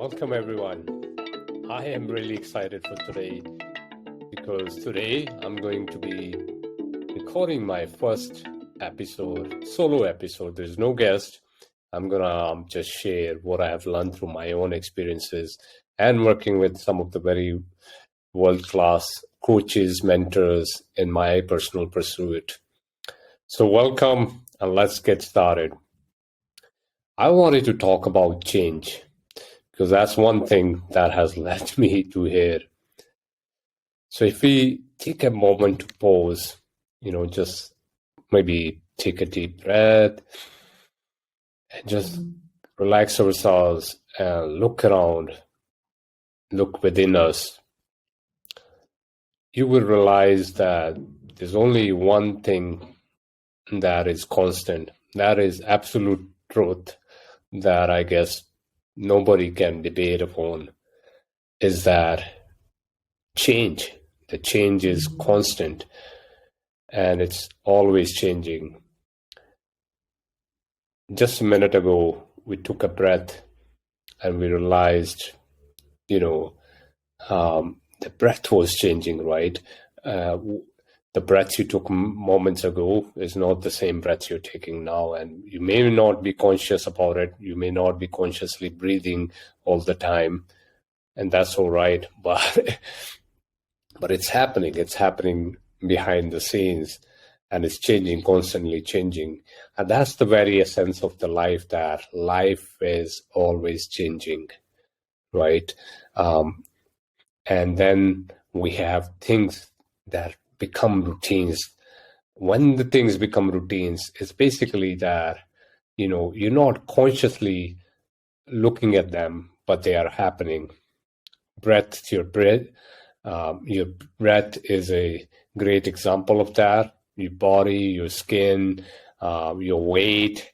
Welcome everyone. I am really excited for today because today I'm going to be recording my first episode, solo episode. There's no guest. I'm gonna just share what I have learned through my own experiences and working with some of the very world-class coaches, mentors in my personal pursuit. So welcome and let's get started. I wanted to talk about change because that's one thing that has led me to here. So if we take a moment to pause, just maybe take a deep breath and just relax ourselves and look around, look within us, you will realize that there's only one thing that is constant. That is absolute truth that I guess nobody can debate upon is that change. The change is constant and it's always changing. Just a minute ago, we took a breath and we realized, the breath was changing, right? The breath you took moments ago is not the same breath you're taking now. And you may not be conscious about it. You may not be consciously breathing all the time. And that's all right. But it's happening. It's happening behind the scenes. And it's changing, constantly changing. And that's the very essence of the life, that life is always changing, right? And then we have things that become routines. When the things become routines, it's basically that, you're not consciously looking at them, but they are happening. Your breath is a great example of that. Your body, your skin, your weight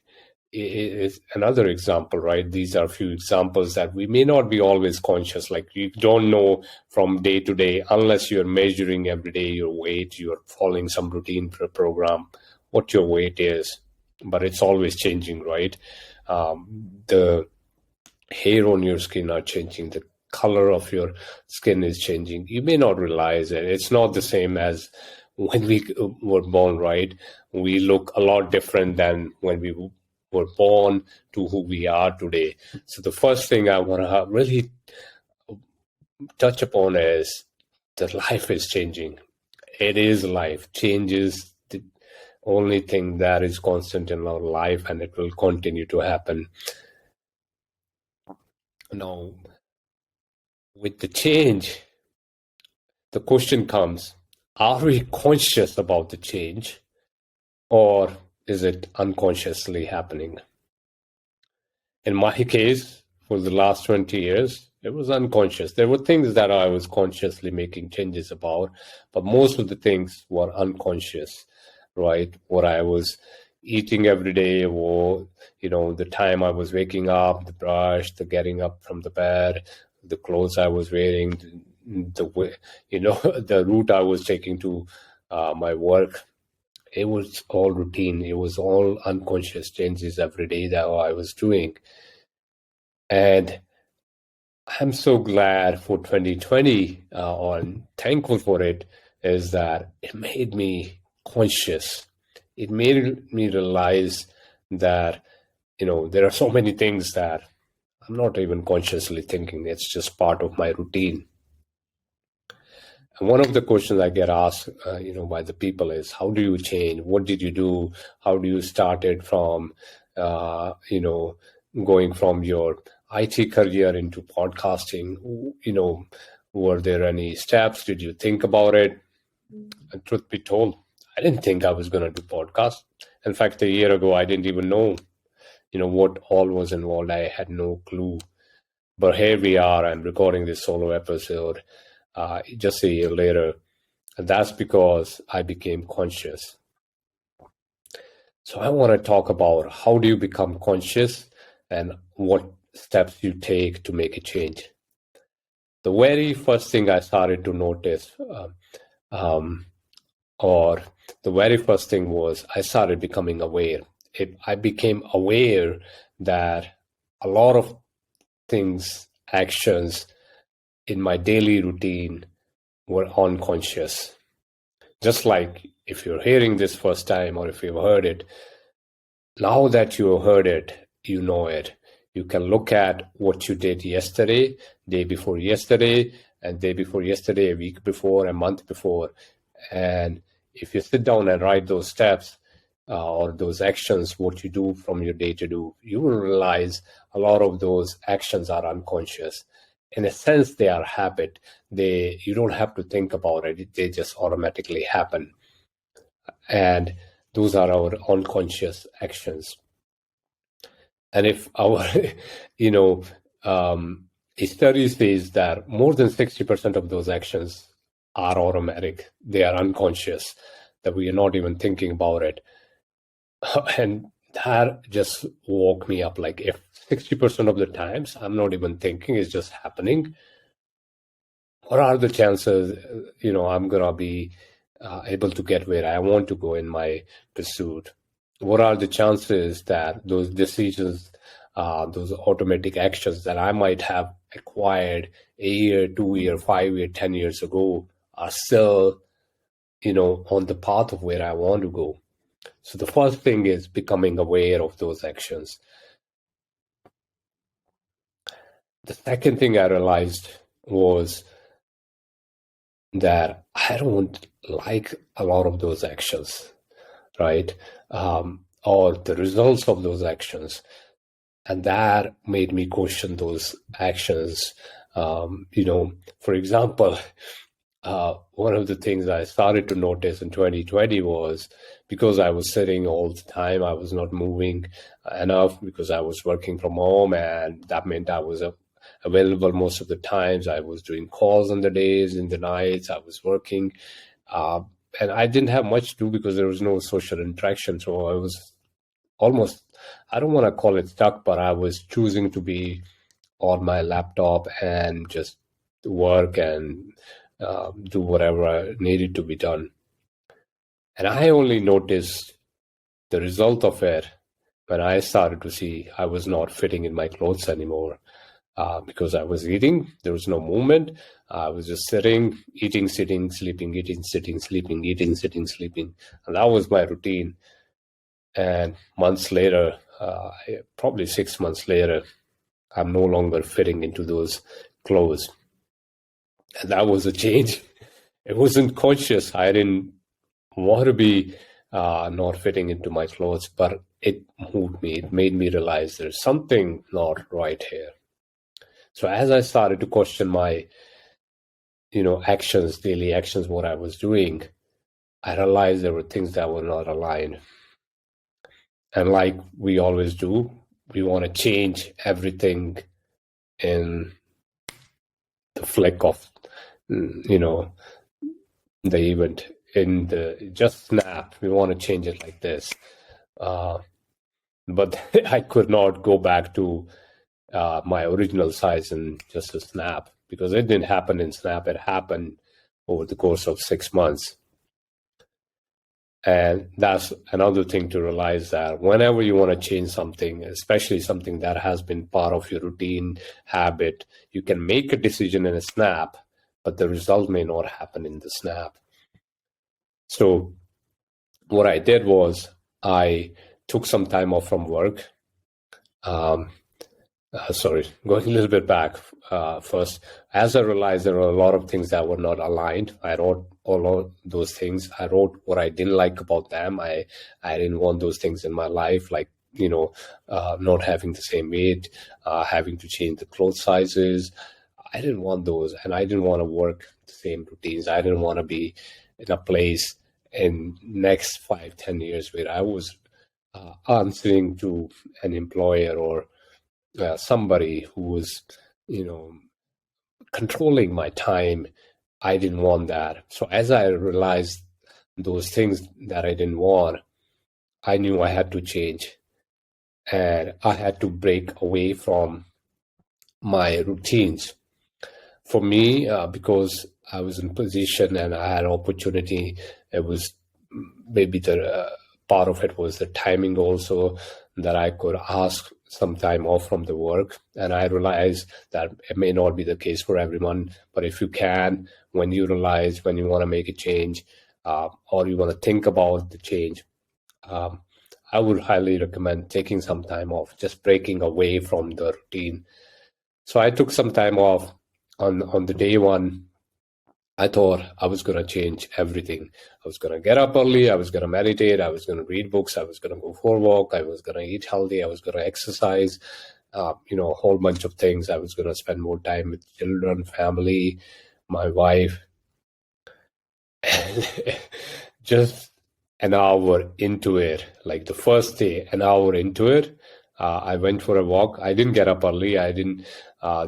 is another example, right? These are a few examples that we may not be always conscious. Like you don't know from day to day, unless you're measuring every day your weight, you're following some routine program, what your weight is. But it's always changing, right? The hair on your skin are changing. The color of your skin is changing. You may not realize it. It's not the same as when we were born, right? We look a lot different than when we were born to who we are today. So the first thing I want to really touch upon is that life is changing. It is life. Change is the only thing that is constant in our life, and it will continue to happen. Now, with the change, the question comes, are we conscious about the change, or is it unconsciously happening? In my case, for the last 20 years, it was unconscious. There were things that I was consciously making changes about, but most of the things were unconscious, right? What I was eating every day, or, the time I was waking up, the brush, the getting up from the bed, the clothes I was wearing, the way, the route I was taking to my work. It was all routine. It was all unconscious changes every day that I was doing. And I'm so glad for 2020, and thankful for it, is that it made me conscious. It made me realize that, there are so many things that I'm not even consciously thinking. It's just part of my routine. And one of the questions I get asked, by the people is, how do you change? What did you do? How do you started from, going from your IT career into podcasting? Were there any steps? Did you think about it? And truth be told, I didn't think I was going to do podcast. In fact, a year ago, I didn't even know, what all was involved. I had no clue. But here we are. I'm recording this solo episode just a year later. And that's because I became conscious. So I want to talk about how do you become conscious and what steps you take to make a change. The very first thing I started to notice, or the very first thing was I started becoming aware. I became aware that a lot of things actions in my daily routine were unconscious. Just like if you're hearing this first time or if you've heard it, now that you have heard it, you know it. You can look at what you did yesterday, day before yesterday, and day before yesterday, a week before, a month before. And if you sit down and write those steps or those actions, what you do from your day to do, you will realize a lot of those actions are unconscious. In a sense, they are habit. You don't have to think about it. They just automatically happen. And those are our unconscious actions. And if our, you know, a study says that more than 60% of those actions are automatic, they are unconscious, that we are not even thinking about it. And that just woke me up. Like if 60% of the times I'm not even thinking, it's just happening, what are the chances, I'm going to be able to get where I want to go in my pursuit? What are the chances that those decisions, those automatic actions that I might have acquired a year, 2 year, 5 year, 10 years ago are still, on the path of where I want to go? So the first thing is becoming aware of those actions. The second thing I realized was that I don't like a lot of those actions, right? Or the results of those actions. And that made me question those actions. For example, one of the things I started to notice in 2020 was because I was sitting all the time, I was not moving enough because I was working from home, and that meant I was available most of the times. I was doing calls on the days, in the nights, I was working. And I didn't have much to do because there was no social interaction. So I was almost, I don't want to call it stuck, but I was choosing to be on my laptop and just work and do whatever needed to be done. And I only noticed the result of it when I started to see I was not fitting in my clothes anymore. Because I was eating, there was no movement. I was just sitting, eating, sitting, sleeping, eating, sitting, sleeping, eating, sitting, sleeping. And that was my routine. And months later, probably 6 months later, I'm no longer fitting into those clothes. And that was a change. It wasn't conscious. I didn't want to be not fitting into my clothes, but it moved me. It made me realize there's something not right here. So as I started to question my, actions, daily actions, what I was doing, I realized there were things that were not aligned. And like we always do, we want to change everything in the flick of, the event, in the just snap. We want to change it like this. But I could not go back to my original size in just a snap, because it didn't happen in snap. It happened over the course of 6 months. And that's another thing to realize, that whenever you want to change something, especially something that has been part of your routine, habit, you can make a decision in a snap, but the result may not happen in the snap. So what I did was I took some time off from work. Going a little bit back first. As I realized there were a lot of things that were not aligned, I wrote all of those things. I wrote what I didn't like about them. I didn't want those things in my life, like, not having the same weight, having to change the clothes sizes. I didn't want those, and I didn't want to work the same routines. I didn't want to be in a place in next 5-10 years where I was answering to an employer or somebody who was, controlling my time. I didn't want that. So as I realized those things that I didn't want, I knew I had to change, and I had to break away from my routines. For me, because I was in position and I had opportunity, it was maybe the part of it was the timing also, that I could ask some time off from the work. And I realize that it may not be the case for everyone, but if you can, when you realize when you want to make a change, or you want to think about the change, um, I would highly recommend taking some time off, just breaking away from the routine. So I took some time off on the day one. I thought I was going to change everything. I was going to get up early. I was going to meditate. I was going to read books. I was going to go for a walk. I was going to eat healthy. I was going to exercise, a whole bunch of things. I was going to spend more time with children, family, my wife. Just an hour into it, like the first day, an hour into it, I went for a walk. I didn't get up early. I didn't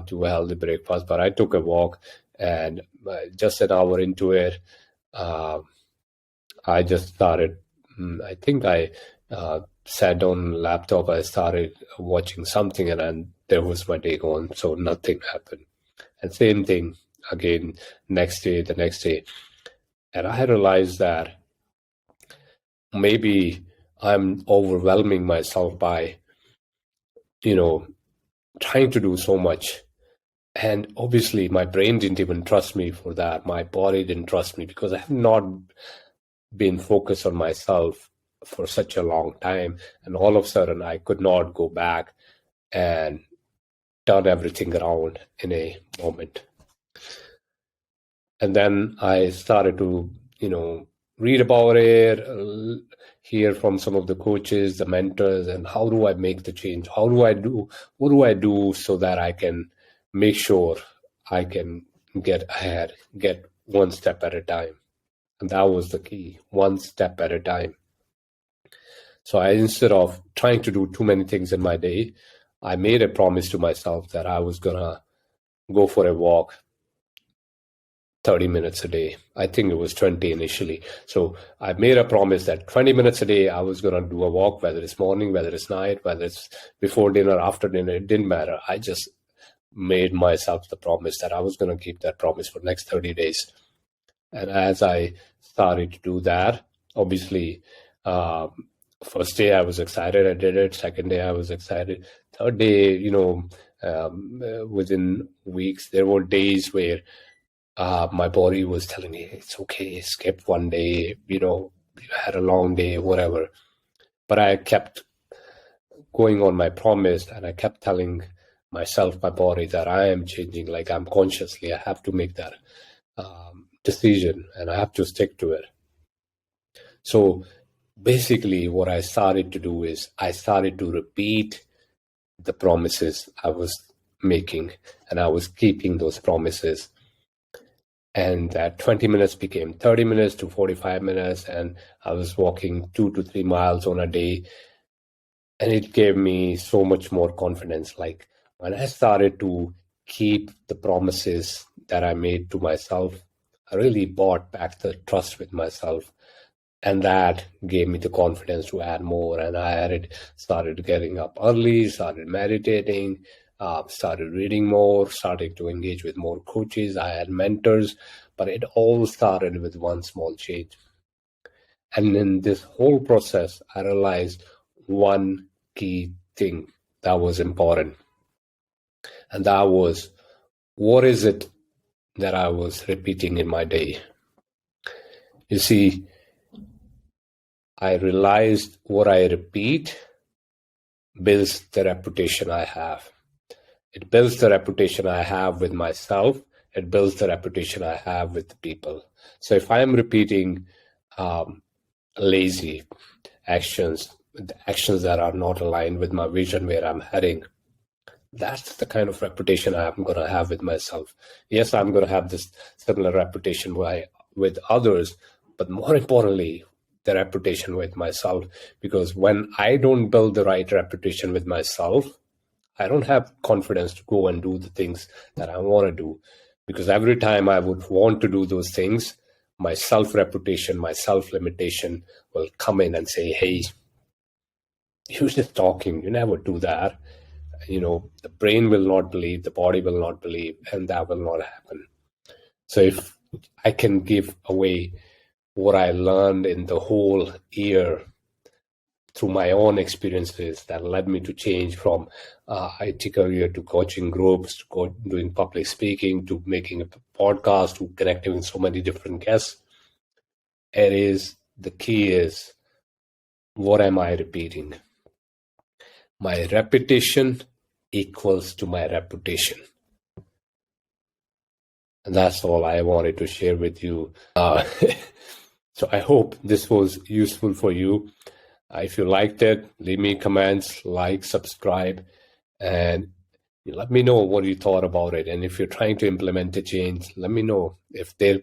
do a healthy breakfast, but I took a walk, and just an hour into it, uh, I just started. I think I sat down on the laptop. I started watching something, and then there was my day gone. So nothing happened. And same thing again, next day, the next day. And I realized that maybe I'm overwhelming myself by, trying to do so much. And obviously, my brain didn't even trust me for that. My body didn't trust me because I have not been focused on myself for such a long time. And all of a sudden, I could not go back and turn everything around in a moment. And then I started to, read about it, hear from some of the coaches, the mentors, and how do I make the change? What do I do so that I can make sure I can get ahead, get one step at a time? And that was the key, one step at a time. So instead of trying to do too many things in my day, I made a promise to myself that I was going to go for a walk 30 minutes a day. I think it was 20 initially. So I made a promise that 20 minutes a day, I was going to do a walk, whether it's morning, whether it's night, whether it's before dinner, after dinner, it didn't matter. I just made myself the promise that I was going to keep that promise for the next 30 days. And as I started to do that, obviously, first day I was excited, I did it. Second day I was excited. Third day, within weeks, there were days where my body was telling me, it's okay, skip one day, you had a long day, whatever. But I kept going on my promise, and I kept telling myself, my body, that I am changing, like I'm consciously, I have to make that decision, and I have to stick to it. So basically what I started to do is I started to repeat the promises I was making, and I was keeping those promises. And that 20 minutes became 30 minutes to 45 minutes, and I was walking 2 to 3 miles on a day. And it gave me so much more confidence. Like when I started to keep the promises that I made to myself, I really bought back the trust with myself. And that gave me the confidence to add more. And started getting up early, started meditating, started reading more, started to engage with more coaches. I had mentors, but it all started with one small change. And in this whole process, I realized one key thing that was important. And that was, what is it that I was repeating in my day? You see, I realized what I repeat builds the reputation I have. It builds the reputation I have with myself. It builds the reputation I have with the people. So if I am repeating lazy actions, the actions that are not aligned with my vision, where I'm heading, that's the kind of reputation I'm going to have with myself. Yes, I'm going to have this similar reputation with others, but more importantly, the reputation with myself. Because when I don't build the right reputation with myself, I don't have confidence to go and do the things that I want to do. Because every time I would want to do those things, my self-reputation, my self-limitation will come in and say, hey, you're just talking, you never do that. The brain will not believe, the body will not believe, and that will not happen. So if I can give away what I learned in the whole year through my own experiences that led me to change from IT career to coaching groups, to doing public speaking, to making a podcast, to connecting with so many different guests. The key is, what am I repeating? My repetition equals to my reputation. And that's all I wanted to share with you. So I hope this was useful for you. If you liked it, leave me comments, like, subscribe, and let me know what you thought about it. And if you're trying to implement a change, let me know if there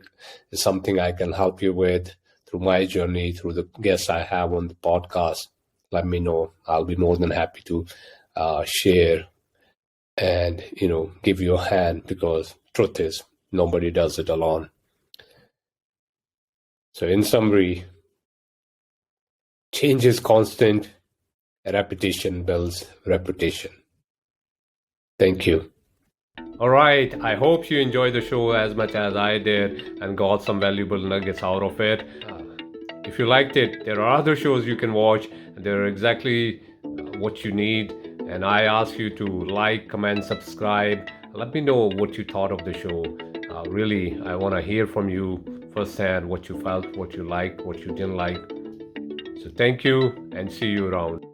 is something I can help you with through my journey, through the guests I have on the podcast. Let me know. I'll be more than happy to share and give you a hand, because truth is, nobody does it alone. So in summary, change is constant, repetition builds reputation. Thank you. All right, I hope you enjoyed the show as much as I did and got some valuable nuggets out of it. If you liked it, there are other shows you can watch. They're exactly what you need. And I ask you to like, comment, subscribe. Let me know what you thought of the show. Really, I want to hear from you firsthand, what you felt, what you liked, what you didn't like. So thank you, and see you around.